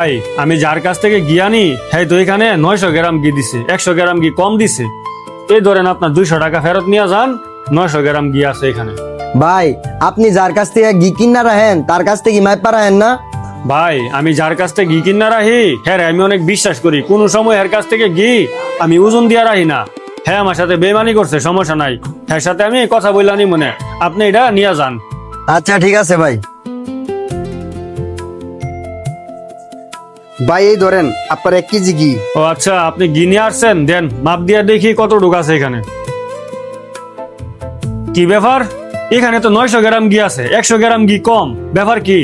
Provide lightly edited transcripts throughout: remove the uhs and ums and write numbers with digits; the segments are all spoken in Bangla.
ভাই আমি যার কাছ থেকে ঘি আনি হ্যাঁ তো এখানে 900 গ্রাম ঘি দিছে, 100 গ্রাম ঘি কম দিছে। এই ধরেন আপনার 200 টাকা ফেরত নিয়ে যান, 900 গ্রাম ঘি আছে এখানে। ভাই আপনি যার কাছ থেকে ঘি কিনা রাখেন তার কাছ থেকে মাইপা রাখেন না। ভাই আমি যার কাছ থেকে ঘি কিনা রাখি হ্যাঁ আমি অনেক বিশ্বাস করি, কোন সময় এর কাছ থেকে ঘি আমি ওজন দিয়া রাখি না। হ্যাঁ আমার সাথে বেমানি করছে, সমস্যা নাই, হ্যাঁ সাথে আমি কথা বললানি মনে, আপনি এটা নিয়ে যান। আচ্ছা ঠিক আছে ভাই। ভাই এই ধরেন আপনার 1 কেজি ঘি। ও আচ্ছা, আপনি ঘি নিয়ে আসছেন, দেন মাপ দিয়া দেখি কতটুকু আছে এখানে। কি ব্যাপার, এখানে তো 900 গ্রাম ঘি আছে, 100 গ্রাম ঘি কম, ব্যাপার কি?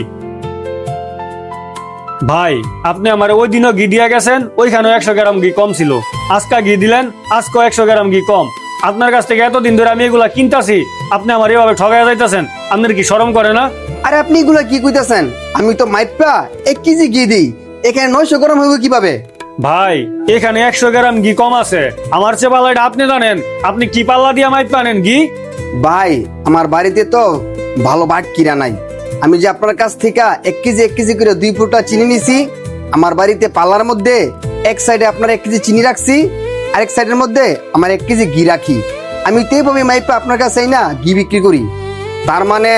ভাই আপনি আমার ওই দিনও ঘি দিয়া গেছেন, ওইখানেও 100 গ্রাম ঘি কম ছিল, আজকা ঘি দিলেন, আজকেও 100 গ্রাম ঘি কম। আপনার কাছ থেকে এতদিন ধরে আমি এগুলা কিনতাছি, আপনি আমার এভাবে ঠগাইয়া যাইতেছেন, আপনার কি শরম করে না? আরে আপনি এগুলা কি কইতাছেন? আমি তো মাইপা 1 কেজি ঘি দিই, এখানে 900 গ্রাম হইব কিভাবে? ভাই এখানে 100 গ্রাম ঘি কম আছে, আমার চেয়ে পাল্লা এটা আপনি জানেন, আপনি কি পাল্লা দিয়ে মাইপ আনেন ঘি? ভাই আমার বাড়িতে তো ভালো বাট কিরা নাই, আমি যে আপনার কাছ থেকে 1 কেজি করে 2 ফুটা চিনি নিছি। আমার বাড়িতে পাল্লার মধ্যে এক সাইডে আপনার 1 কেজি চিনি রাখছি, আরেক সাইডের মধ্যে আমার 1 কেজি ঘি রাখি। আমি তো এইভাবে মাইপা আপনার কাছে না ঘি বিক্রি করি। তার মানে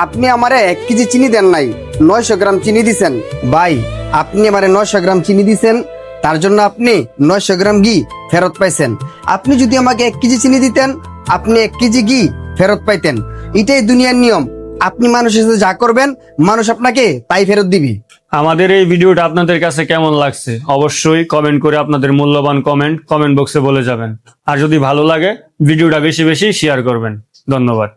আপনি আমারে 1 কেজি চিনি দেন নাই, 900 গ্রাম চিনি দিছেন। ভাই আপনি আমারে 900 গ্রাম চিনি দিছেন, তার জন্য আপনি 900 গ্রাম ঘি ফেরত পাইছেন। আপনি যদি আমাকে 1 কেজি চিনি দিতেন, আপনি 1 কেজি ঘি ফেরত পাইতেন। এটাই দুনিয়ার নিয়ম, আপনি মানুষের সাথে যা করবেন মানুষ আপনাকে তাই ফেরত দিবি। আমাদের এই ভিডিওটা আপনাদের কাছে কেমন লাগছে অবশ্যই কমেন্ট করে আপনাদের মূল্যবান কমেন্ট বক্সে বলে যাবেন। আর যদি ভালো লাগে ভিডিওটা বেশি বেশি শেয়ার করবেন। ধন্যবাদ।